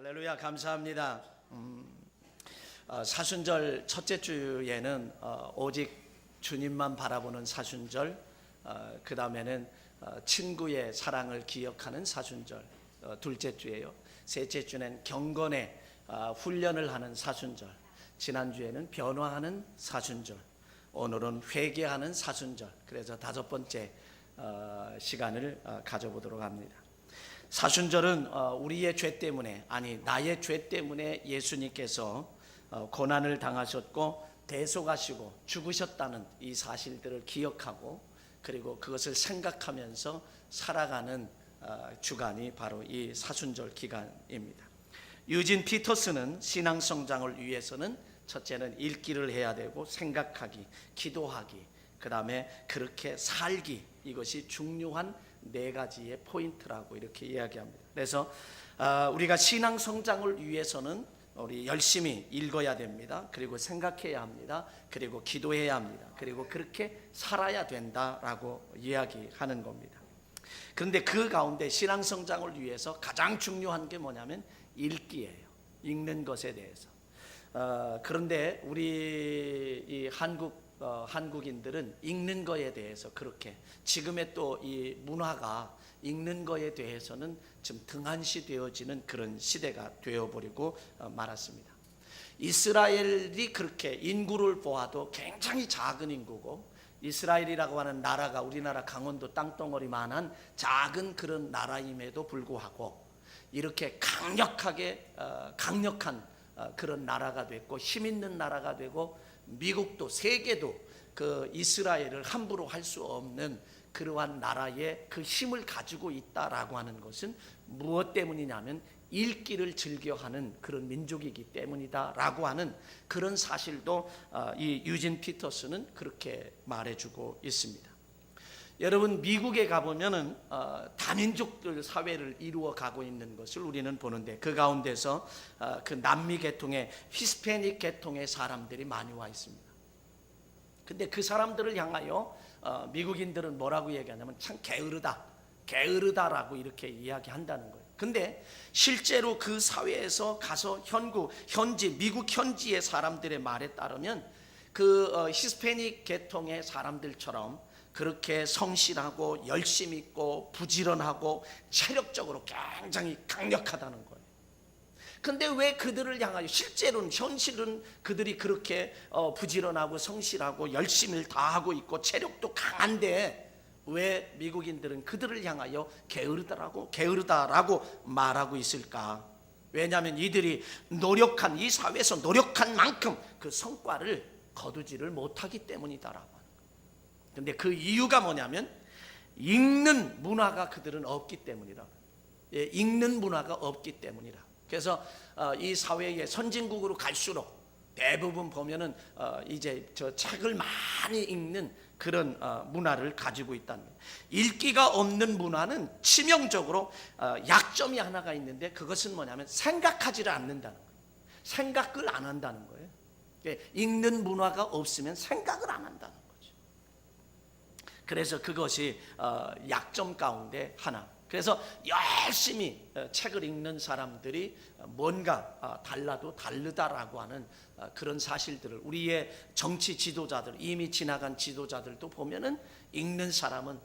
할렐루야, 감사합니다. 사순절 첫째 주에는 오직 주님만 바라보는 사순절, 그 다음에는 친구의 사랑을 기억하는 사순절, 둘째 주예요. 셋째 주는 경건의 훈련을 하는 사순절, 지난주에는 변화하는 사순절, 오늘은 회개하는 사순절. 그래서 다섯 번째 시간을 가져보도록 합니다. 사순절은 우리의 죄 때문에, 아니 나의 죄 때문에 예수님께서 고난을 당하셨고 대속하시고 죽으셨다는 이 사실들을 기억하고, 그리고 그것을 생각하면서 살아가는 주간이 바로 이 사순절 기간입니다. 유진 피터스는 신앙 성장을 위해서는 첫째는 읽기를 해야 되고, 생각하기, 기도하기, 그 다음에 그렇게 살기, 이것이 중요한 네 가지의 포인트라고 이렇게 이야기합니다. 그래서 우리가 신앙 성장을 위해서는 우리 열심히 읽어야 됩니다. 그리고 생각해야 합니다. 그리고 기도해야 합니다. 그리고 그렇게 살아야 된다라고 이야기하는 겁니다. 그런데 그 가운데 신앙 성장을 위해서 가장 중요한 게 뭐냐면 읽기예요. 읽는 것에 대해서. 그런데 우리 이 한국인들은 읽는 거에 대해서 그렇게, 지금의 또 이 문화가 읽는 거에 대해서는 좀 등한시 되어지는 그런 시대가 되어버리고 말았습니다. 이스라엘이 그렇게 인구를 보아도 굉장히 작은 인구고, 이스라엘이라고 하는 나라가 우리나라 강원도 땅덩어리만한 작은 그런 나라임에도 불구하고 이렇게 강력한 그런 나라가 됐고 힘 있는 나라가 되고, 미국도 세계도 그 이스라엘을 함부로 할 수 없는 그러한 나라의 그 힘을 가지고 있다라고 하는 것은 무엇 때문이냐면 읽기를 즐겨하는 그런 민족이기 때문이다라고 하는 그런 사실도 이 유진 피터스는 그렇게 말해주고 있습니다. 여러분, 미국에 가보면은 다민족들 사회를 이루어 가고 있는 것을 우리는 보는데, 그 가운데서 그 남미 계통의 히스패닉 계통의 사람들이 많이 와 있습니다. 근데 그 사람들을 향하여 미국인들은 뭐라고 얘기하냐면 참 게으르다라고 이렇게 이야기한다는 거예요. 근데 실제로 그 사회에서 가서 미국 현지의 사람들의 말에 따르면 그 히스패닉 계통의 사람들처럼 그렇게 성실하고 열심 있고 부지런하고 체력적으로 굉장히 강력하다는 거예요. 근데 왜 그들을 향하여, 현실은 그들이 그렇게 부지런하고 성실하고 열심을 다하고 있고 체력도 강한데 왜 미국인들은 그들을 향하여 게으르다라고 말하고 있을까? 왜냐하면 이들이 이 사회에서 노력한 만큼 그 성과를 거두지를 못하기 때문이다라고 하는 거예요. 근데 그 이유가 뭐냐면 읽는 문화가 그들은 없기 때문이다. 읽는 문화가 없기 때문이다. 그래서 이 사회의 선진국으로 갈수록 대부분 보면은 이제 저 책을 많이 읽는 그런 문화를 가지고 있다는 거예요. 읽기가 없는 문화는 치명적으로 약점이 하나가 있는데, 그것은 뭐냐면 생각하지를 않는다는 거예요. 생각을 안 한다는 거예요. 읽는 문화가 없으면 생각을 안 한다는 거죠. 그래서 그것이 약점 가운데 하나. 그래서 열심히 책을 읽는 사람들이 뭔가 달라도 다르다라고 하는 그런 사실들을, 우리의 정치 지도자들, 이미 지나간 지도자들도 보면은 읽는 사람은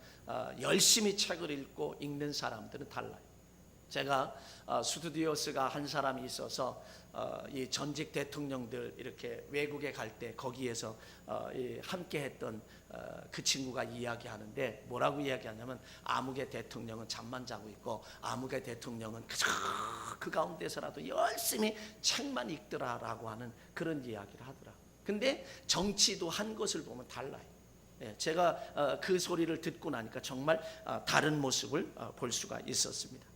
열심히 책을 읽고 읽는 사람들은 달라요. 제가 스튜디오스가 한 사람이 있어서 이 전직 대통령들 이렇게 외국에 갈 때 거기에서 함께 했던 그 친구가 이야기하는데, 뭐라고 이야기하냐면 아무개 대통령은 잠만 자고 있고 아무개 대통령은 그 가운데서라도 열심히 책만 읽더라라고 하는 그런 이야기를 하더라. 근데 정치도 한 것을 보면 달라요. 제가 그 소리를 듣고 나니까 정말 다른 모습을 볼 수가 있었습니다.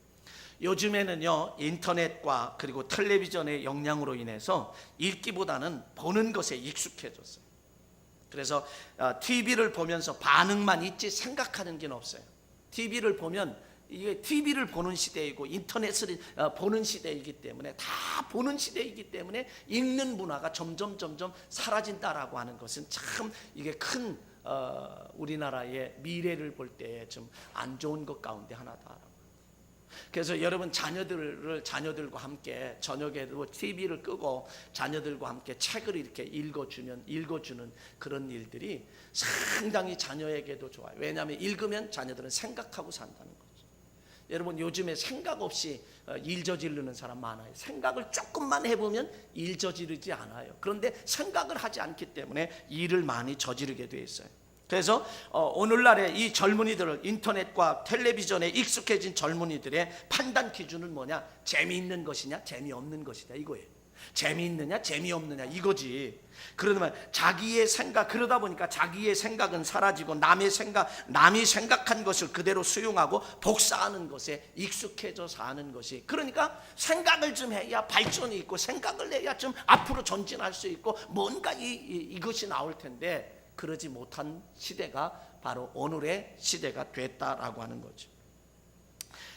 요즘에는요, 인터넷과 그리고 텔레비전의 영향으로 인해서 읽기보다는 보는 것에 익숙해졌어요. 그래서 TV를 보면서 반응만 있지 생각하는 게 없어요. TV를 보면 이게 TV를 보는 시대이고 인터넷을 보는 시대이기 때문에, 다 보는 시대이기 때문에 읽는 문화가 점점 사라진다라고 하는 것은 참 이게 큰 우리나라의 미래를 볼 때 좀 안 좋은 것 가운데 하나다. 그래서 여러분 자녀들과 함께 저녁에도 TV를 끄고 자녀들과 함께 책을 이렇게 읽어주는 그런 일들이 상당히 자녀에게도 좋아요. 왜냐하면 읽으면 자녀들은 생각하고 산다는 거죠. 여러분 요즘에 생각 없이 일 저지르는 사람 많아요. 생각을 조금만 해보면 일 저지르지 않아요. 그런데 생각을 하지 않기 때문에 일을 많이 저지르게 돼 있어요. 그래서 오늘날의 이 젊은이들을 인터넷과 텔레비전에 익숙해진 젊은이들의 판단 기준은 뭐냐? 재미있는 것이냐 재미없는 것이냐 이거예요. 재미있느냐 재미없느냐 이거지. 그러면 자기의 생각, 그러다 보니까 자기의 생각은 사라지고 남이 생각한 것을 그대로 수용하고 복사하는 것에 익숙해져 사는 것이, 그러니까 생각을 좀 해야 발전이 있고 생각을 해야 좀 앞으로 전진할 수 있고 뭔가 이것이 나올 텐데 그러지 못한 시대가 바로 오늘의 시대가 됐다라고 하는 거죠.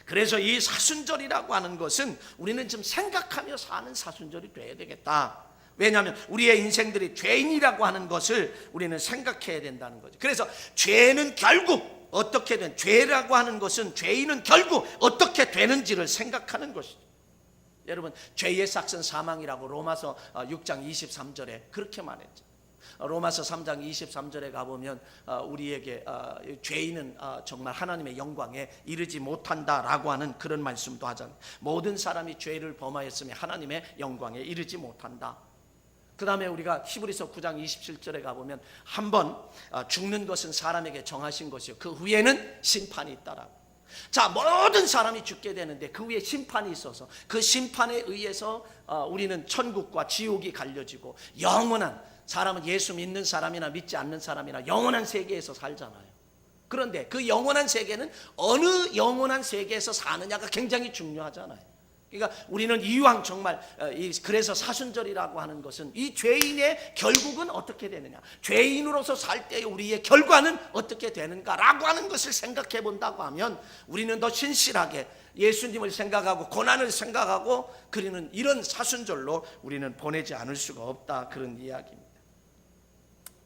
그래서 이 사순절이라고 하는 것은 우리는 좀 생각하며 사는 사순절이 돼야 되겠다. 왜냐하면 우리의 인생들이 죄인이라고 하는 것을 우리는 생각해야 된다는 거죠. 그래서 죄는 결국 죄라고 하는 것은, 죄인은 결국 어떻게 되는지를 생각하는 것이죠. 여러분 죄의 삭은 사망이라고 로마서 6장 23절에 그렇게 말했죠. 로마서 3장 23절에 가보면 우리에게 죄인은 정말 하나님의 영광에 이르지 못한다라고 하는 그런 말씀도 하잖아요. 모든 사람이 죄를 범하였으며 하나님의 영광에 이르지 못한다. 그 다음에 우리가 히브리서 9장 27절에 가보면 한번 죽는 것은 사람에게 정하신 것이요 그 후에는 심판이 있다라고. 자, 모든 사람이 죽게 되는데 그 위에 심판이 있어서 그 심판에 의해서 우리는 천국과 지옥이 갈려지고 영원한, 사람은 예수 믿는 사람이나 믿지 않는 사람이나 영원한 세계에서 살잖아요. 그런데 그 영원한 세계는 어느 영원한 세계에서 사느냐가 굉장히 중요하잖아요. 그러니까 우리는 이왕 정말 그래서 사순절이라고 하는 것은 이 죄인의 결국은 어떻게 되느냐, 죄인으로서 살 때의 우리의 결과는 어떻게 되는가라고 하는 것을 생각해 본다고 하면 우리는 더 신실하게 예수님을 생각하고 고난을 생각하고 그리는 이런 사순절로 우리는 보내지 않을 수가 없다, 그런 이야기입니다.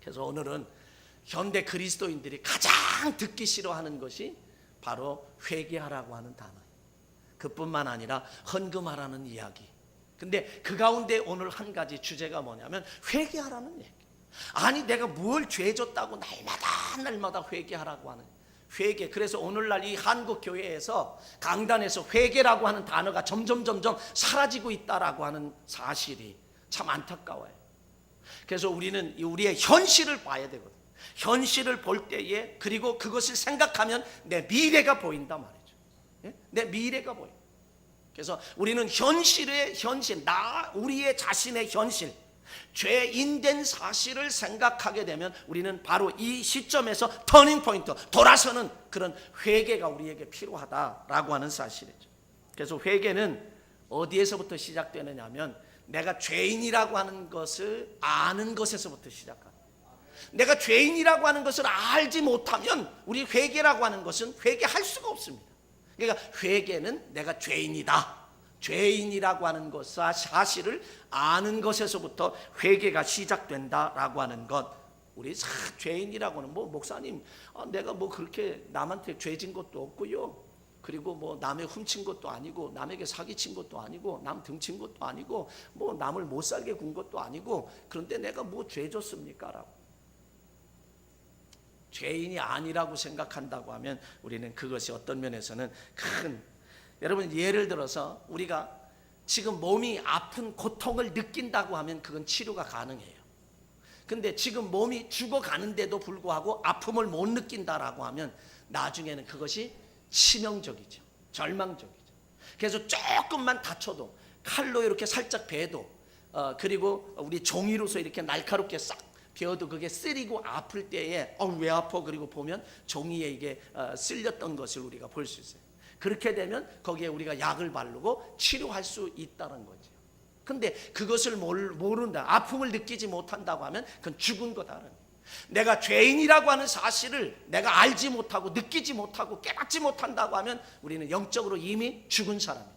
그래서 오늘은 현대 그리스도인들이 가장 듣기 싫어하는 것이 바로 회개하라고 하는 단어예요. 그뿐만 아니라 헌금하라는 이야기. 근데 그 가운데 오늘 한 가지 주제가 뭐냐면 회개하라는 얘기. 아니 내가 뭘 죄졌다고 날마다 회개하라고 하는 회개. 그래서 오늘날 이 한국 교회에서 강단에서 회개라고 하는 단어가 점점 사라지고 있다라고 하는 사실이 참 안타까워요. 그래서 우리는 우리의 현실을 봐야 되거든요. 현실을 볼 때에 그리고 그것을 생각하면 내 미래가 보인단 말이죠. 내 미래가 보여. 그래서 우리는 우리의 자신의 현실, 죄인된 사실을 생각하게 되면 우리는 바로 이 시점에서 터닝 포인트, 돌아서는 그런 회개가 우리에게 필요하다라고 하는 사실이죠. 그래서 회개는 어디에서부터 시작되느냐 하면 내가 죄인이라고 하는 것을 아는 것에서부터 시작합니다. 내가 죄인이라고 하는 것을 알지 못하면 우리 회개라고 하는 것은 회개할 수가 없습니다. 그러니까 회개는 내가 죄인이라고 하는 것, 사실을 아는 것에서부터 회개가 시작된다라고 하는 것. 우리 죄인이라고는 목사님 내가 그렇게 남한테 죄진 것도 없고요, 그리고 남의 훔친 것도 아니고 남에게 사기친 것도 아니고 남 등친 것도 아니고 남을 못 살게 군 것도 아니고, 그런데 내가 죄졌습니까? 라고. 죄인이 아니라고 생각한다고 하면 우리는 그것이 어떤 면에서는 여러분 예를 들어서 우리가 지금 몸이 아픈 고통을 느낀다고 하면 그건 치료가 가능해요. 근데 지금 몸이 죽어가는데도 불구하고 아픔을 못 느낀다라고 하면 나중에는 그것이 치명적이죠. 절망적이죠. 그래서 조금만 다쳐도 칼로 이렇게 살짝 베도 그리고 우리 종이로서 이렇게 날카롭게 싹 베어도 그게 쓰리고 아플 때에 왜 아파? 그리고 보면 종이에 이게 쓸렸던 것을 우리가 볼 수 있어요. 그렇게 되면 거기에 우리가 약을 바르고 치료할 수 있다는 거죠. 근데 그것을 모른다, 아픔을 느끼지 못한다고 하면 그건 죽은 거다. 내가 죄인이라고 하는 사실을 내가 알지 못하고 느끼지 못하고 깨닫지 못한다고 하면 우리는 영적으로 이미 죽은 사람이에요.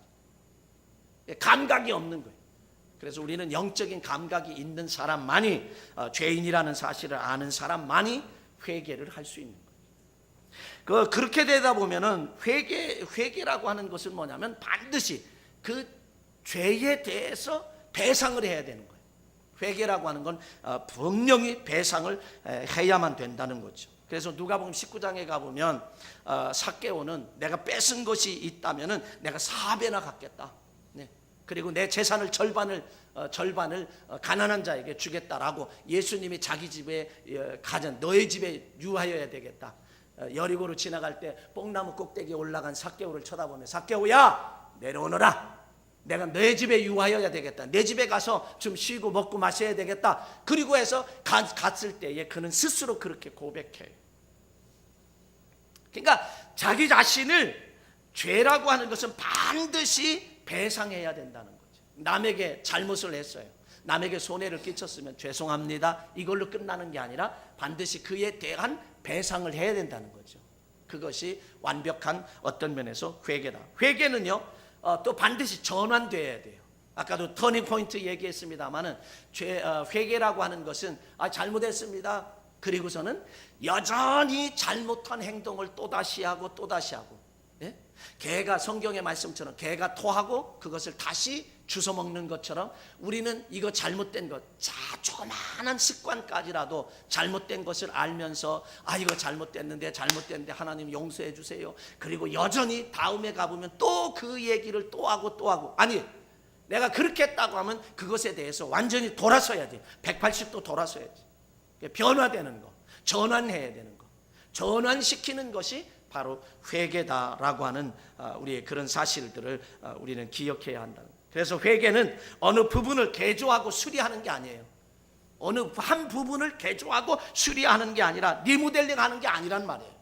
감각이 없는 거예요. 그래서 우리는 영적인 감각이 있는 사람만이, 죄인이라는 사실을 아는 사람만이 회개를 할 수 있는 거예요. 그렇게 되다 보면은 회개라고 하는 것은 뭐냐면 반드시 그 죄에 대해서 배상을 해야 되는 거예요. 회개라고 하는 건 분명히 배상을 해야만 된다는 거죠. 그래서 누가복음 19장에 가보면 삭개오는 내가 뺏은 것이 있다면은 내가 4배나 갚겠다. 네. 그리고 내 재산을 절반을 가난한 자에게 주겠다라고 예수님이 자기 집에 가전 너의 집에 유하여야 되겠다. 여리고로 지나갈 때 뽕나무 꼭대기에 올라간 삭개오를 쳐다보며 삭개오야 내려오너라. 내가 내 집에 유하여야 되겠다. 내 집에 가서 좀 쉬고 먹고 마셔야 되겠다. 그리고 해서 갔을 때에 그는 스스로 그렇게 고백해요. 그러니까 자기 자신을 죄라고 하는 것은 반드시 배상해야 된다는 거죠. 남에게 잘못을 했어요. 남에게 손해를 끼쳤으면 죄송합니다. 이걸로 끝나는 게 아니라 반드시 그에 대한 배상을 해야 된다는 거죠. 그것이 완벽한 어떤 면에서 회개다. 회개는요 또 반드시 전환되어야 돼요. 아까도 터닝 포인트 얘기했습니다만은 회개라고 하는 것은 잘못했습니다. 그리고서는 여전히 잘못한 행동을 또다시 하고 또다시 하고, 예? 개가 성경의 말씀처럼 개가 토하고 그것을 다시 주워 먹는 것처럼 우리는 이거 잘못된 것, 조그마한 습관까지라도 잘못된 것을 알면서 이거 잘못됐는데 하나님 용서해 주세요. 그리고 여전히 다음에 가보면 또 그 얘기를 또 하고 아니 내가 그렇게 했다고 하면 그것에 대해서 완전히 돌아서야지. 180도 돌아서야지. 변화되는 거, 전환해야 되는 거, 전환시키는 것이 바로 회개다라고 하는 우리의 그런 사실들을 우리는 기억해야 한다. 그래서 회개는 어느 부분을 개조하고 수리하는 게 아니에요. 어느 한 부분을 개조하고 수리하는 게 아니라 리모델링 하는 게 아니란 말이에요.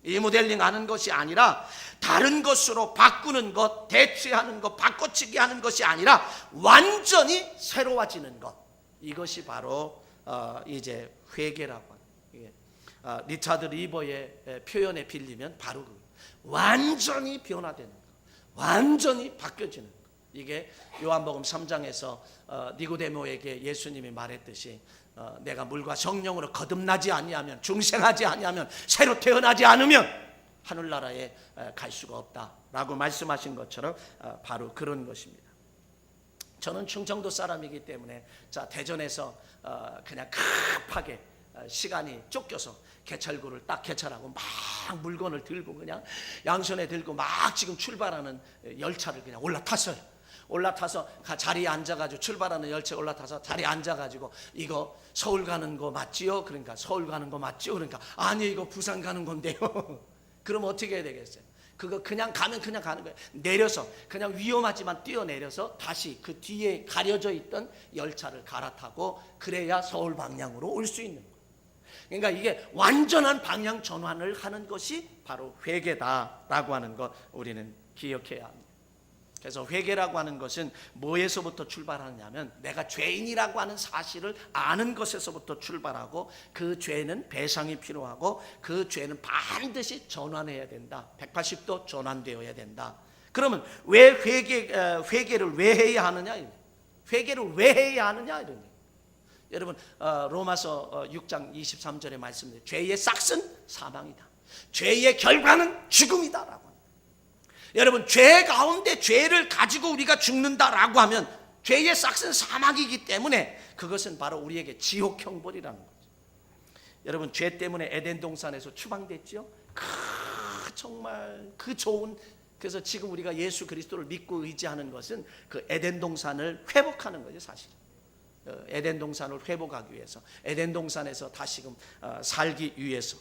리모델링 하는 것이 아니라 다른 것으로 바꾸는 것, 대체하는 것, 바꿔치기 하는 것이 아니라 완전히 새로워지는 것. 이것이 바로 이제 회개라고 하는, 리차드 리버의 표현에 빌리면 바로 완전히 변화되는 것, 완전히 바뀌어지는 것. 이게 요한복음 3장에서 니고데모에게 예수님이 말했듯이 내가 물과 성령으로 거듭나지 아니하면, 중생하지 아니하면, 새로 태어나지 않으면 하늘나라에 갈 수가 없다라고 말씀하신 것처럼 바로 그런 것입니다. 저는 충청도 사람이기 때문에 대전에서 그냥 급하게 시간이 쫓겨서 개찰구를 딱 개찰하고 막 물건을 들고 그냥 양손에 들고 막 지금 출발하는 열차를 그냥 올라타서 자리에 앉아가지고, 출발하는 열차에 올라타서 자리에 앉아가지고 이거 서울 가는 거 맞지요? 그러니까 서울 가는 거 맞지요? 그러니까 아니 이거 부산 가는 건데요. 그럼 어떻게 해야 되겠어요? 그거 그냥 가면 그냥 가는 거예요. 내려서 그냥 위험하지만 뛰어내려서 다시 그 뒤에 가려져 있던 열차를 갈아타고 그래야 서울 방향으로 올 수 있는 거예요. 그러니까 이게 완전한 방향 전환을 하는 것이 바로 회개다라고 하는 것 우리는 기억해야 합니다. 그래서 회개라고 하는 것은 뭐에서부터 출발하느냐면 내가 죄인이라고 하는 사실을 아는 것에서부터 출발하고 그 죄는 배상이 필요하고 그 죄는 반드시 전환해야 된다. 180도 전환되어야 된다. 그러면 왜 회개를 왜 해야 하느냐? 회개를 왜 해야 하느냐? 이런 얘기. 여러분 로마서 6장 23절의 말씀입니다. 죄의 싹은 사망이다. 죄의 결과는 죽음이다라고. 여러분 죄 가운데 죄를 가지고 우리가 죽는다라고 하면 죄의 싹은 사망이기 때문에 그것은 바로 우리에게 지옥 형벌이라는 거죠. 여러분 죄 때문에 에덴 동산에서 추방됐죠. 정말 그 좋은, 그래서 지금 우리가 예수 그리스도를 믿고 의지하는 것은 그 에덴 동산을 회복하는 거죠. 사실 에덴 동산을 회복하기 위해서, 에덴 동산에서 다시금 살기 위해서.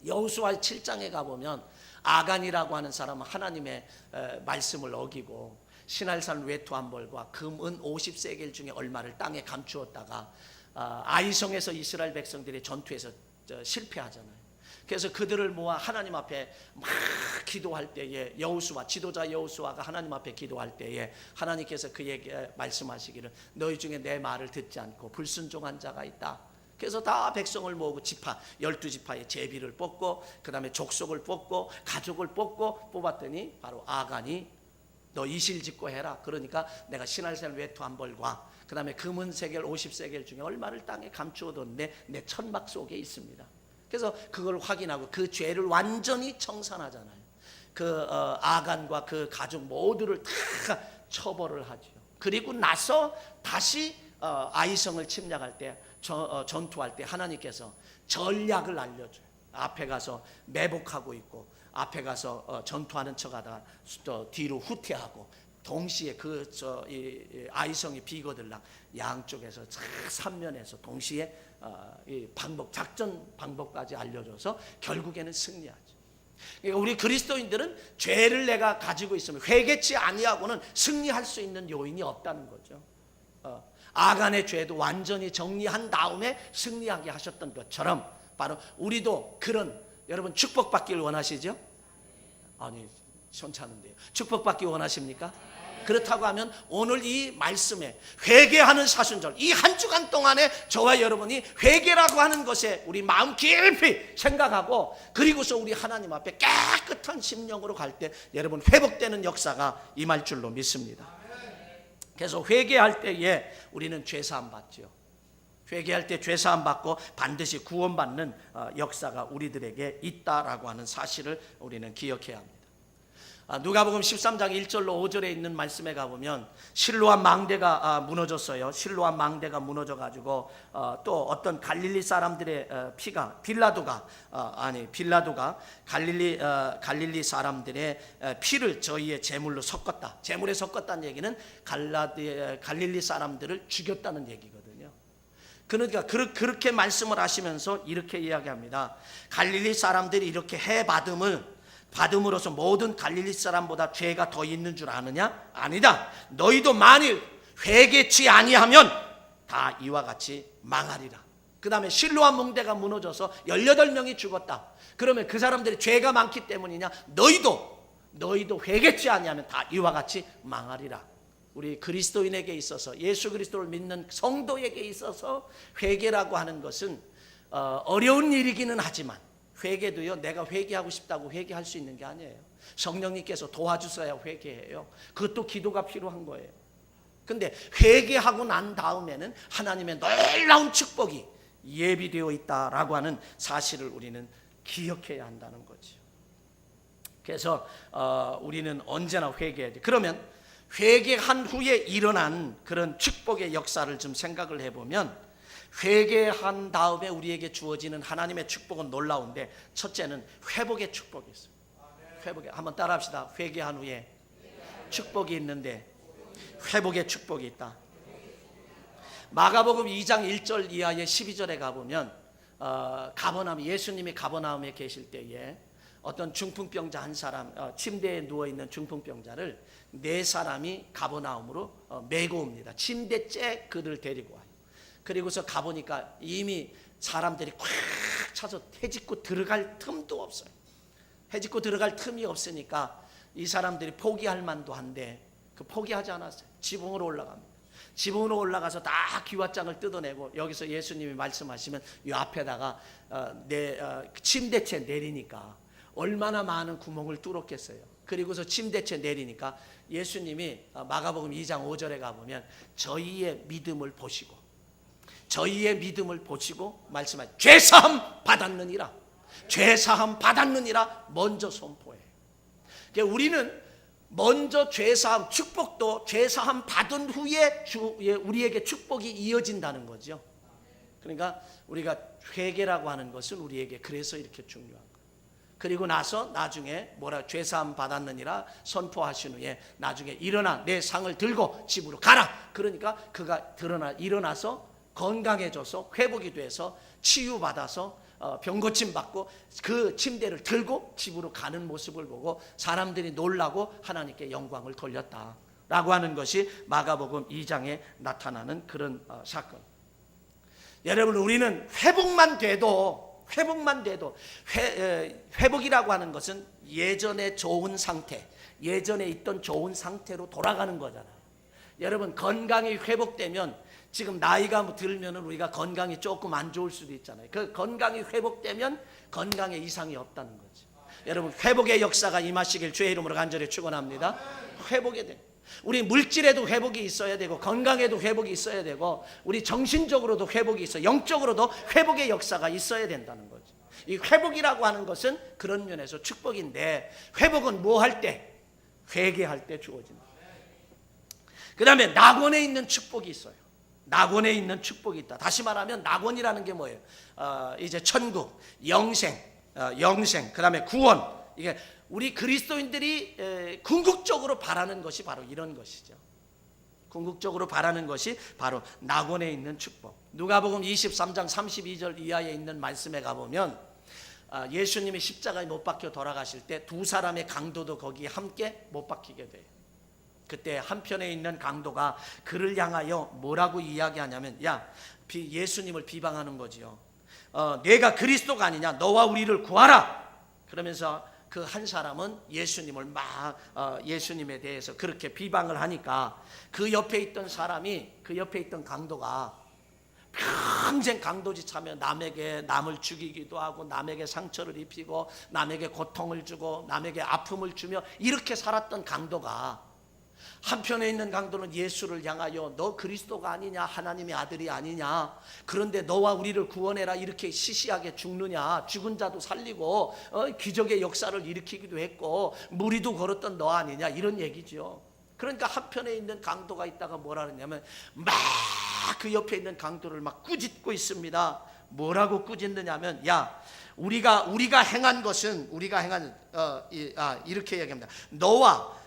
여호수아 7장에 가보면 아간이라고 하는 사람은 하나님의 말씀을 어기고 신할산 외투 한 벌과 금은 50세겔 중에 얼마를 땅에 감추었다가 아이성에서 이스라엘 백성들이 전투에서 실패하잖아요. 그래서 그들을 모아 하나님 앞에 막 기도할 때에 지도자 여호수아가 하나님 앞에 기도할 때에 하나님께서 그에게 말씀하시기를 너희 중에 내 말을 듣지 않고 불순종한 자가 있다. 그래서 다 백성을 모으고 12지파의 제비를 뽑고 그 다음에 족속을 뽑고 가족을 뽑았더니 바로 아간이 너 이실직고 해라. 그러니까 내가 신할산 외투 한 벌과 그 다음에 금은 세겔 50세겔 중에 얼마를 땅에 감추어뒀는데 내 천막 속에 있습니다. 그래서 그걸 확인하고 그 죄를 완전히 청산하잖아요. 그 아간과 그 가족 모두를 다 처벌을 하죠. 그리고 나서 다시 아이성을 침략할 때 전투할 때 하나님께서 전략을 알려줘요. 앞에 가서 매복하고 있고 앞에 가서 전투하는 척하다가 뒤로 후퇴하고 동시에 이 아이성이 비거들락 양쪽에서 삼면에서 동시에 이 작전 방법까지 알려줘서 결국에는 승리하죠. 그러니까 우리 그리스도인들은 죄를 내가 가지고 있으면 회개치 아니하고는 승리할 수 있는 요인이 없다는 거죠. 아간의 죄도 완전히 정리한 다음에 승리하게 하셨던 것처럼 바로 우리도 그런, 여러분 축복받기를 원하시죠? 아니 손차는데요. 축복받기 원하십니까? 그렇다고 하면 오늘 이 말씀에 회개하는 사순절, 이 한 주간 동안에 저와 여러분이 회개라고 하는 것에 우리 마음 깊이 생각하고 그리고서 우리 하나님 앞에 깨끗한 심령으로 갈 때 여러분 회복되는 역사가 임할 줄로 믿습니다. 그래서 회개할 때에 우리는 죄사함 받죠. 회개할 때 죄사함 받고 반드시 구원받는 역사가 우리들에게 있다라고 하는 사실을 우리는 기억해야 합니다. 누가복음 13장 1절로 5절에 있는 말씀에 가보면 실로암 망대가 무너졌어요. 실로암 망대가 무너져가지고 또 어떤 갈릴리 사람들의 피가 빌라도가 갈릴리 사람들의 피를 저희의 제물로 섞었다. 제물에 섞었다는 얘기는 갈릴리 사람들을 죽였다는 얘기거든요. 그러니까 그렇게 말씀을 하시면서 이렇게 이야기합니다. 갈릴리 사람들이 이렇게 받음으로써 모든 갈릴리 사람보다 죄가 더 있는 줄 아느냐? 아니다. 너희도 만일 회개치 아니하면 다 이와 같이 망하리라. 그 다음에 실로암 뭉대가 무너져서 18명이 죽었다. 그러면 그 사람들이 죄가 많기 때문이냐? 너희도 회개치 아니하면 다 이와 같이 망하리라. 우리 그리스도인에게 있어서, 예수 그리스도를 믿는 성도에게 있어서 회개라고 하는 것은 어려운 일이기는 하지만 회개도요, 내가 회개하고 싶다고 회개할 수 있는 게 아니에요. 성령님께서 도와주셔야 회개해요. 그것도 기도가 필요한 거예요. 근데 회개하고 난 다음에는 하나님의 놀라운 축복이 예비되어 있다라고 하는 사실을 우리는 기억해야 한다는 거죠. 그래서 우리는 언제나 회개해야 돼. 그러면 회개한 후에 일어난 그런 축복의 역사를 좀 생각을 해보면 회개한 다음에 우리에게 주어지는 하나님의 축복은 놀라운데 첫째는 회복의 축복이 있어요. 회복의, 한번 따라합시다. 회개한 후에 축복이 있는데 회복의 축복이 있다. 마가복음 2장 1절 이하의 12절에 가보면 예수님이 가버나움에 계실 때에 어떤 중풍병자 한 사람, 침대에 누워있는 중풍병자를 4사람이 가버나움으로 메고 옵니다. 침대째 그를 데리고 와요. 그리고서 가보니까 이미 사람들이 꽉 차서 해집고 들어갈 틈도 없어요. 해집고 들어갈 틈이 없으니까 이 사람들이 포기할 만도 한데 포기하지 않았어요. 지붕으로 올라갑니다. 지붕으로 올라가서 다 기와장을 뜯어내고 여기서 예수님이 말씀하시면 이 앞에다가 침대채 내리니까 얼마나 많은 구멍을 뚫었겠어요. 그리고서 침대채 내리니까 예수님이 마가복음 2장 5절에 가보면 저희의 믿음을 보시고 말씀하시죠. 죄사함 받았느니라. 죄사함 받았느니라 먼저 선포해요. 그러니까 우리는 먼저 죄사함, 축복도 죄사함 받은 후에 우리에게 축복이 이어진다는 거죠. 그러니까 우리가 회개라고 하는 것은 우리에게 그래서 이렇게 중요한 거예요. 그리고 나서 나중에 죄사함 받았느니라 선포하신 후에 나중에 일어나 내 상을 들고 집으로 가라. 그러니까 그가 일어나서 건강해져서 회복이 돼서 치유받아서 병고침 받고 그 침대를 들고 집으로 가는 모습을 보고 사람들이 놀라고 하나님께 영광을 돌렸다라고 하는 것이 마가복음 2장에 나타나는 그런 사건. 여러분, 우리는 회복만 돼도 회복이라고 하는 것은 예전에 좋은 상태, 예전에 있던 좋은 상태로 돌아가는 거잖아요. 여러분, 건강이 회복되면 지금 나이가 들면 우리가 건강이 조금 안 좋을 수도 있잖아요. 그 건강이 회복되면 건강에 이상이 없다는 거지. 여러분, 회복의 역사가 임하시길 주의 이름으로 간절히 축원합니다. 회복에 돼. 우리 물질에도 회복이 있어야 되고 건강에도 회복이 있어야 되고 우리 정신적으로도 회복이 있어, 영적으로도 회복의 역사가 있어야 된다는 거지. 이 회복이라고 하는 것은 그런 면에서 축복인데, 회복은 뭐 할 때? 회개할 때 주어진다. 그 다음에 낙원에 있는 축복이 있어요. 낙원에 있는 축복이 있다. 다시 말하면 낙원이라는 게 뭐예요? 이제 천국, 영생, 그 다음에 구원. 이게 우리 그리스도인들이 궁극적으로 바라는 것이 바로 이런 것이죠. 궁극적으로 바라는 것이 바로 낙원에 있는 축복. 누가복음 23장 32절 이하에 있는 말씀에 가보면 예수님이 십자가에 못 박혀 돌아가실 때 두 사람의 강도도 거기에 함께 못 박히게 돼요. 그때 한편에 있는 강도가 그를 향하여 뭐라고 이야기하냐면, 야, 예수님을 비방하는 거지요. 내가 그리스도가 아니냐, 너와 우리를 구하라. 그러면서 그 한 사람은 예수님을 예수님에 대해서 그렇게 비방을 하니까 그 옆에 있던 사람이, 그 옆에 있던 강도가 평생 강도짓 하며 남을 죽이기도 하고, 남에게 상처를 입히고, 남에게 고통을 주고, 남에게 아픔을 주며 이렇게 살았던 강도가, 한편에 있는 강도는 예수를 향하여 너 그리스도가 아니냐, 하나님의 아들이 아니냐, 그런데 너와 우리를 구원해라, 이렇게 시시하게 죽느냐, 죽은 자도 살리고 기적의 역사를 일으키기도 했고 무리도 걸었던 너 아니냐, 이런 얘기죠. 그러니까 한편에 있는 강도가 있다가 뭐라 그러냐면 막 그 옆에 있는 강도를 막 꾸짖고 있습니다. 뭐라고 꾸짖느냐면, 야, 우리가 행한 것은 이렇게 얘기합니다. 너와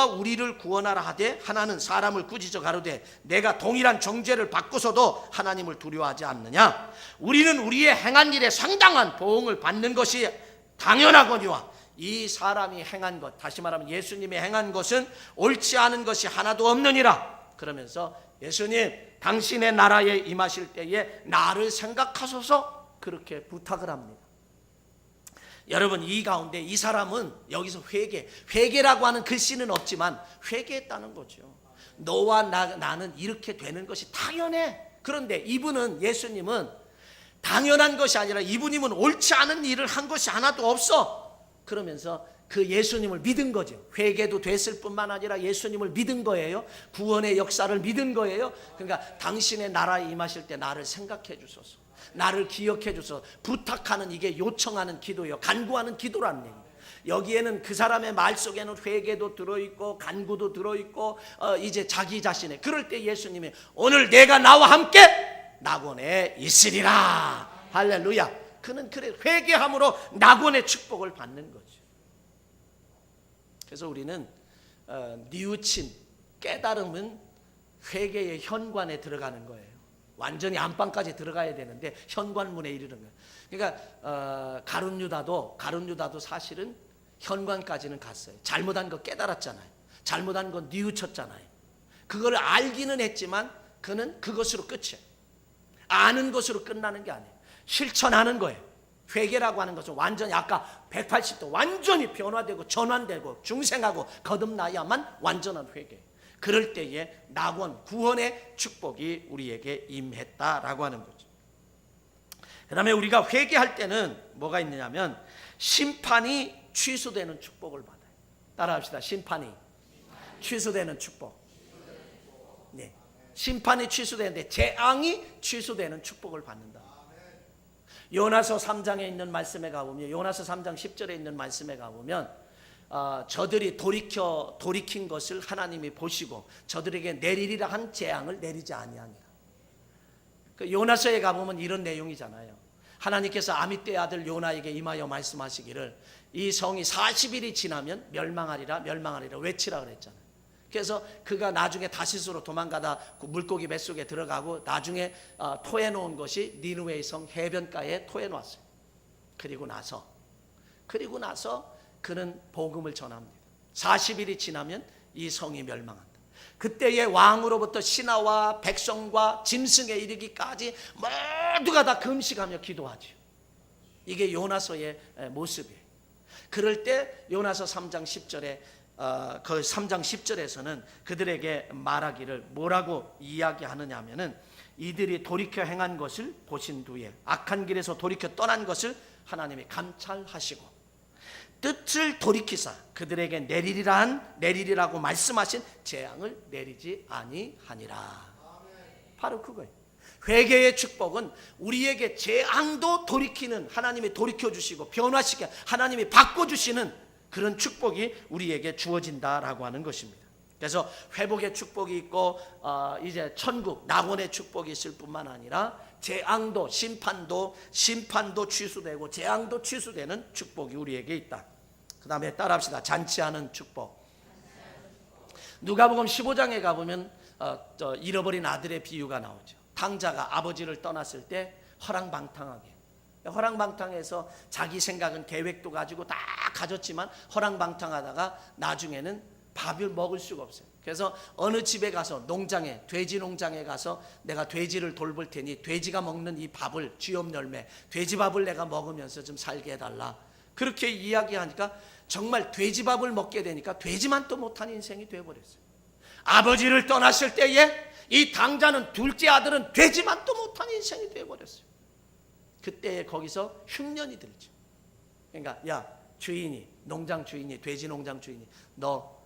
우리를 구원하라 하되 하나는 사람을 꾸짖어 가로되 내가 동일한 정죄를 받고서도 하나님을 두려워하지 않느냐. 우리는 우리의 행한 일에 상당한 보응을 받는 것이 당연하거니와 이 사람이 행한 것, 다시 말하면 예수님이 행한 것은 옳지 않은 것이 하나도 없느니라. 그러면서 예수님, 당신의 나라에 임하실 때에 나를 생각하소서, 그렇게 부탁을 합니다. 여러분, 이 가운데 이 사람은 여기서 회개라고 하는 글씨는 없지만 회개했다는 거죠. 너와 나는 이렇게 되는 것이 당연해. 그런데 예수님은 당연한 것이 아니라 이분님은 옳지 않은 일을 한 것이 하나도 없어. 그러면서 그 예수님을 믿은 거죠. 회개도 됐을 뿐만 아니라 예수님을 믿은 거예요. 구원의 역사를 믿은 거예요. 그러니까 당신의 나라에 임하실 때 나를 생각해 주소서, 나를 기억해 주소서, 부탁하는, 이게 요청하는 기도예요. 간구하는 기도라는 얘기예요. 여기에는 그 사람의 말 속에는 회개도 들어있고 간구도 들어있고 이제 자기 자신의, 그럴 때 예수님이 오늘 내가 나와 함께 낙원에 있으리라. 할렐루야. 그는 그래 회개함으로 낙원의 축복을 받는 거죠. 그래서 우리는 뉘우친 깨달음은 회개의 현관에 들어가는 거예요. 완전히 안방까지 들어가야 되는데 현관문에 이르는 거예요. 그러니까 가룟유다도 사실은 현관까지는 갔어요. 잘못한 거 깨달았잖아요. 잘못한 거 뉘우쳤잖아요. 그걸 알기는 했지만 그는 그것으로 끝이에요. 아는 것으로 끝나는 게 아니에요. 실천하는 거예요. 회개라고 하는 것은 완전히 아까 180도 완전히 변화되고 전환되고 중생하고 거듭나야만 완전한 회개. 그럴 때에 낙원, 구원의 축복이 우리에게 임했다라고 하는 거죠. 그 다음에 우리가 회개할 때는 뭐가 있느냐면 심판이 취소되는 축복을 받아요. 따라합시다. 심판이 취소되는 축복. 네. 심판이 취소되는데 재앙이 취소되는 축복을 받는다. 요나서 3장에 있는 말씀에 가보면, 요나서 3장 10절에 있는 말씀에 가보면 저들이 돌이킨 것을 하나님이 보시고 저들에게 내리리라 한 재앙을 내리지 아니하니라. 그 요나서에 가보면 이런 내용이잖아요. 하나님께서 아미떼의 아들 요나에게 임하여 말씀하시기를 이 성이 40일이 지나면 멸망하리라 외치라 그랬잖아요. 그래서 그가 나중에 다시스로 도망가다 물고기 뱃속에 들어가고 나중에 토해놓은 것이 니느웨의 성 해변가에 토해놓았어요. 그리고 나서 그는 복음을 전합니다. 40일이 지나면 이 성이 멸망한다. 그때의 왕으로부터 신하와 백성과 짐승에 이르기까지 모두가 다 금식하며 기도하죠. 이게 요나서의 모습이에요. 그럴 때 요나서 3장 10절에 그 3장 10절에서는 그들에게 말하기를 뭐라고 이야기하느냐 하면은 이들이 돌이켜 행한 것을 보신 후에 악한 길에서 돌이켜 떠난 것을 하나님이 감찰하시고 뜻을 돌이키사 그들에게 내리리라고 말씀하신 재앙을 내리지 아니하니라. 바로 그거예요. 회개의 축복은 우리에게 재앙도 돌이키는, 하나님이 돌이켜주시고 변화시켜 하나님이 바꿔주시는 그런 축복이 우리에게 주어진다라고 하는 것입니다. 그래서 회복의 축복이 있고 이제 천국 낙원의 축복이 있을 뿐만 아니라 재앙도 심판도 취소되고 재앙도 취소되는 축복이 우리에게 있다. 그 다음에 따라합시다. 잔치하는 축복. 누가복음 15장에 가보면 잃어버린 아들의 비유가 나오죠. 탕자가 아버지를 떠났을 때 허랑방탕하게, 허랑방탕해서 자기 생각은 계획도 가지고 다 가졌지만 허랑방탕하다가 나중에는 밥을 먹을 수가 없어요. 그래서 어느 집에 가서 농장에, 돼지 농장에 가서 내가 돼지를 돌볼 테니 돼지가 먹는 이 밥을, 쥐염 열매, 돼지밥을 내가 먹으면서 좀 살게 해달라. 그렇게 이야기하니까 정말 돼지밥을 먹게 되니까 돼지만 또 못한 인생이 되어버렸어요. 아버지를 떠났을 때에 이 당자는, 둘째 아들은 돼지만 또 못한 인생이 되어버렸어요. 그때 거기서 흉년이 들죠. 그러니까 야, 주인이, 농장 주인이, 돼지 농장 주인이, 너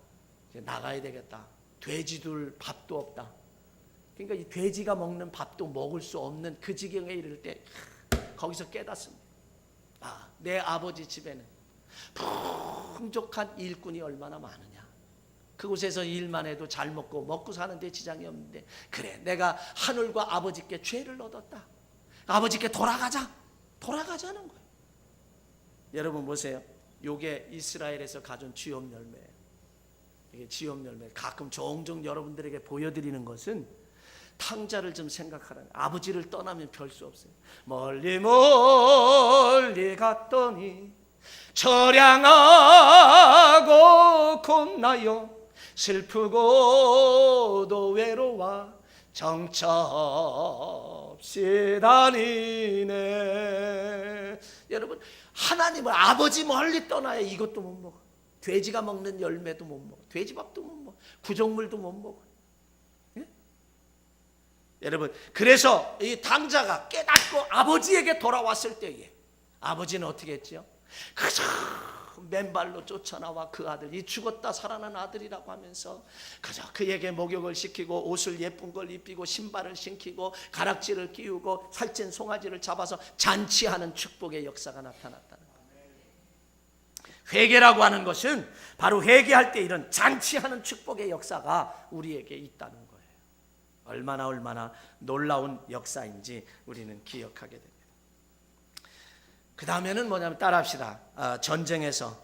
이제 나가야 되겠다. 돼지들 밥도 없다. 그러니까 이 돼지가 먹는 밥도 먹을 수 없는 그 지경에 이를 때 거기서 깨닫습니다. 내 아버지 집에는 풍족한 일꾼이 얼마나 많으냐. 그곳에서 일만 해도 잘 먹고 사는데 지장이 없는데, 그래 내가 하늘과 아버지께 죄를 얻었다. 아버지께 돌아가자는 거예요. 여러분 보세요. 요게 이스라엘에서 가져온 쥐염 열매예요. 이게 쥐염 열매. 가끔 종종 여러분들에게 보여드리는 것은 탕자를 좀 생각하라는, 아버지를 떠나면 별 수 없어요. 멀리 갔더니 처량하고 곤나요 슬프고도 외로워 정처없이 다니네. 여러분, 하나님을 아버지 멀리 떠나야 이것도 못 먹어. 돼지가 먹는 열매도 못 먹어. 돼지밥도 못 먹어. 구정물도 못 먹어. 예? 여러분, 그래서 이 당자가 깨닫고 아버지에게 돌아왔을 때에 아버지는 어떻게 했지요? 그저 맨발로 쫓아나와 그 아들, 이 죽었다 살아난 아들이라고 하면서 그저 그에게 목욕을 시키고 옷을 예쁜 걸 입히고 신발을 신기고 가락지를 끼우고 살찐 송아지를 잡아서 잔치하는 축복의 역사가 나타났다는 거예요. 회개라고 하는 것은 바로 회개할 때 이런 잔치하는 축복의 역사가 우리에게 있다는 거예요. 얼마나 놀라운 역사인지 우리는 기억하게 됩니다. 그 다음에는 뭐냐면 따라합시다. 전쟁에서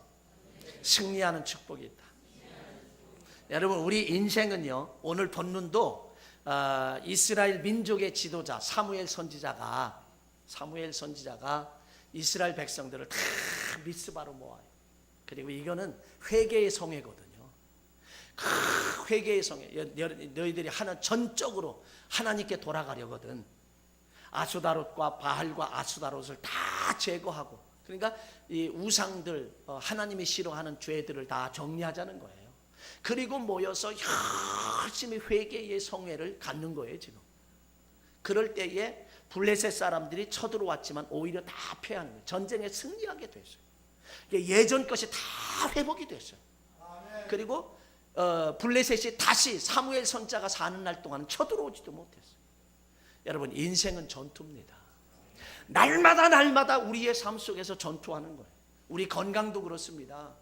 승리하는 축복이 있다. 여러분, 우리 인생은요, 오늘 본문도 이스라엘 민족의 지도자 사무엘 선지자가 이스라엘 백성들을 다 미스바로 모아요. 그리고 이거는 회개의 성회거든요. 회개의 성회. 너희들이 전적으로 하나님께 돌아가려거든. 아수다롯과 바알과 아수다롯을 다 제거하고, 그러니까 이 우상들, 하나님이 싫어하는 죄들을 다 정리하자는 거예요. 그리고 모여서 열심히 회개의 성회를 갖는 거예요 지금. 그럴 때에 블레셋 사람들이 쳐들어왔지만 오히려 다 패하는 거예요. 전쟁에 승리하게 됐어요. 예전 것이 다 회복이 됐어요. 그리고 블레셋이 다시 사무엘 선자가 사는 날 동안 쳐들어오지도 못했어요. 여러분, 인생은 전투입니다. 날마다 우리의 삶 속에서 전투하는 거예요. 우리 건강도 그렇습니다.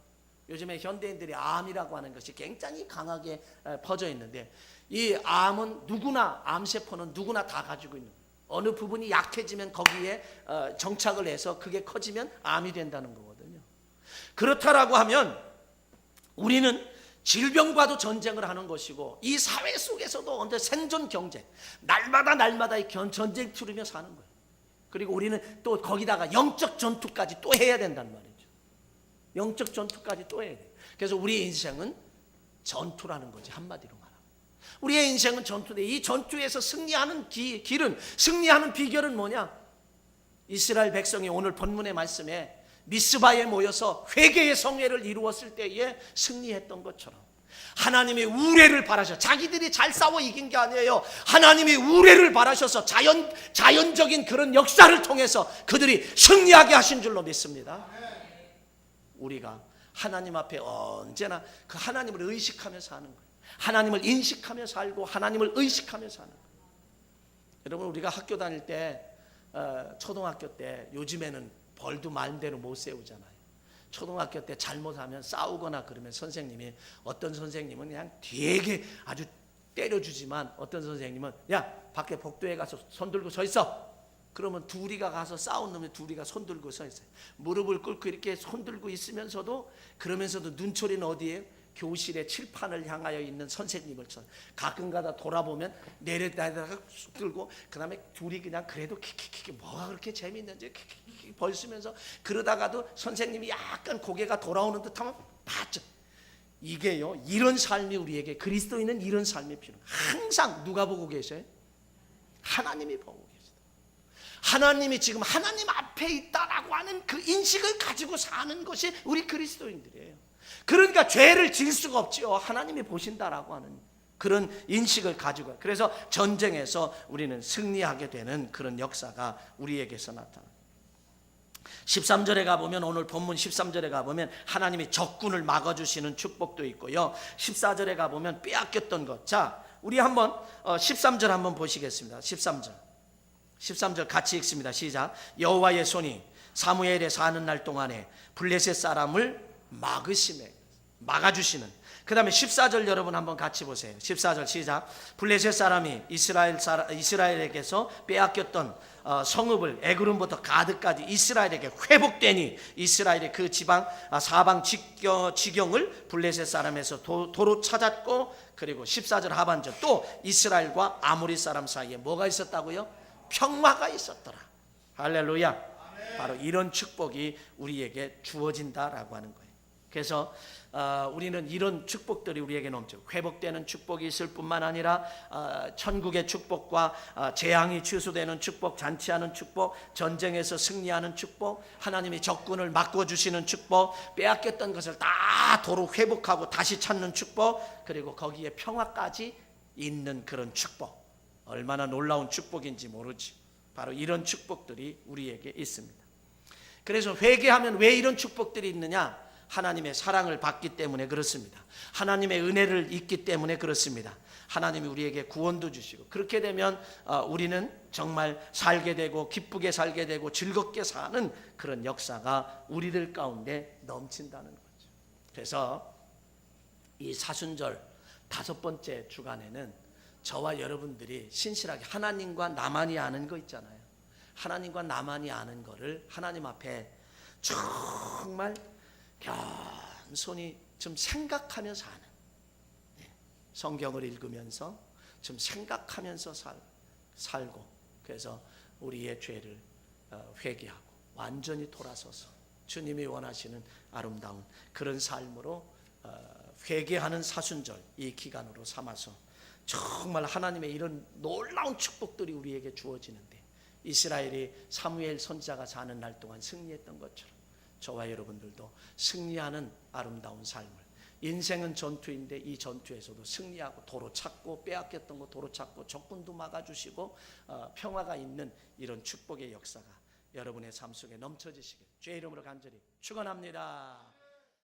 요즘에 현대인들이 암이라고 하는 것이 굉장히 강하게 퍼져 있는데, 이 암은 누구나, 암세포는 누구나 다 가지고 있는 거예요. 어느 부분이 약해지면 거기에 정착을 해서 그게 커지면 암이 된다는 거거든요. 그렇다라고 하면 우리는 질병과도 전쟁을 하는 것이고, 이 사회 속에서도 언제 생존 경쟁, 날마다 이 전쟁 치르며 사는 거예요. 그리고 우리는 또 거기다가 영적 전투까지 또 해야 된단 말이죠. 영적 전투까지 또 해야 돼요. 그래서 우리 인생은 전투라는 거지, 한마디로 말하면. 우리의 인생은 전투인데, 이 전투에서 승리하는 길은, 승리하는 비결은 뭐냐? 이스라엘 백성이 오늘 본문의 말씀에 미스바에 모여서 회개의 성회를 이루었을 때에 승리했던 것처럼, 하나님이 우레를 바라셔, 자기들이 잘 싸워 이긴 게 아니에요. 하나님이 우레를 바라셔서 자연적인 그런 역사를 통해서 그들이 승리하게 하신 줄로 믿습니다. 우리가 하나님 앞에 언제나 그 하나님을 의식하며 사는 거예요. 하나님을 인식하며 살고 하나님을 의식하며 사는 거예요. 여러분 우리가 학교 다닐 때 초등학교 때 요즘에는 벌도 마음대로 못 세우잖아요. 초등학교 때 잘못하면 싸우거나 그러면 선생님이, 어떤 선생님은 그냥 되게 아주 때려주지만 어떤 선생님은 야 밖에 복도에 가서 손 들고 서 있어. 그러면 둘이가 가서 싸운 놈이 둘이가 손 들고 서 있어요. 무릎을 꿇고 이렇게 손 들고 있으면서도, 그러면서도 눈초리는 어디에? 교실의 칠판을 향하여 있는 선생님을 쳐. 가끔가다 돌아보면 내려다가 쑥 들고, 그 다음에 둘이 그냥 그래도 키키키키 뭐가 그렇게 재밌는지 키키키키 벌쓰면서, 그러다가도 선생님이 약간 고개가 돌아오는 듯하면 봤죠. 이게요, 이런 삶이 우리에게, 그리스도인은 이런 삶이 필요해요. 항상 누가 보고 계세요? 하나님이 보고 계세요. 하나님이 지금 하나님 앞에 있다라고 하는 그 인식을 가지고 사는 것이 우리 그리스도인들이에요. 그러니까 죄를 지을 수가 없지요. 하나님이 보신다라고 하는 그런 인식을 가지고, 그래서 전쟁에서 우리는 승리하게 되는 그런 역사가 우리에게서 나타납니다. 13절에 가보면, 오늘 본문 13절에 가보면 하나님이 적군을 막아주시는 축복도 있고요. 14절에 가보면 빼앗겼던 것. 자, 우리 한번 13절 한번 보시겠습니다. 13절 같이 읽습니다. 시작. 여호와의 손이 사무엘의 사는 날 동안에 블레셋 사람을 막아주시는. 그 다음에 14절 여러분 한번 같이 보세요. 14절 시작. 블레셋 사람이 이스라엘에게서 빼앗겼던 성읍을 에그론부터 가드까지 이스라엘에게 회복되니, 이스라엘의 그 지방 사방 지경을 블레셋 사람에서 도로 찾았고, 그리고 14절 하반절 또 이스라엘과 아모리 사람 사이에 뭐가 있었다고요? 평화가 있었더라. 할렐루야. 바로 이런 축복이 우리에게 주어진다라고 하는 거예요. 그래서 우리는 이런 축복들이 우리에게 넘쳐, 회복되는 축복이 있을 뿐만 아니라 천국의 축복과 재앙이 취소되는 축복, 잔치하는 축복, 전쟁에서 승리하는 축복, 하나님이 적군을 막아주시는 축복, 빼앗겼던 것을 다 도로 회복하고 다시 찾는 축복, 그리고 거기에 평화까지 있는 그런 축복. 얼마나 놀라운 축복인지 모르지. 바로 이런 축복들이 우리에게 있습니다. 그래서 회개하면 왜 이런 축복들이 있느냐? 하나님의 사랑을 받기 때문에 그렇습니다. 하나님의 은혜를 입기 때문에 그렇습니다. 하나님이 우리에게 구원도 주시고, 그렇게 되면 우리는 정말 살게 되고 기쁘게 살게 되고 즐겁게 사는 그런 역사가 우리들 가운데 넘친다는 거죠. 그래서 이 사순절 5번째 주간에는 저와 여러분들이 신실하게 하나님과 나만이 아는 거 있잖아요. 하나님과 나만이 아는 거를 하나님 앞에 정말 겸손히 좀 생각하면서 하는, 성경을 읽으면서 좀 생각하면서 살고, 그래서 우리의 죄를 회개하고 완전히 돌아서서 주님이 원하시는 아름다운 그런 삶으로 회개하는 사순절 이 기간으로 삼아서 정말 하나님의 이런 놀라운 축복들이 우리에게 주어지는데, 이스라엘이 사무엘 선지자가 사는 날 동안 승리했던 것처럼 저와 여러분들도 승리하는 아름다운 삶을, 인생은 전투인데 이 전투에서도 승리하고 도로 찾고, 빼앗겼던 거 도로 찾고, 적군도 막아주시고 평화가 있는 이런 축복의 역사가 여러분의 삶 속에 넘쳐지시길 주의 이름으로 간절히 축원합니다.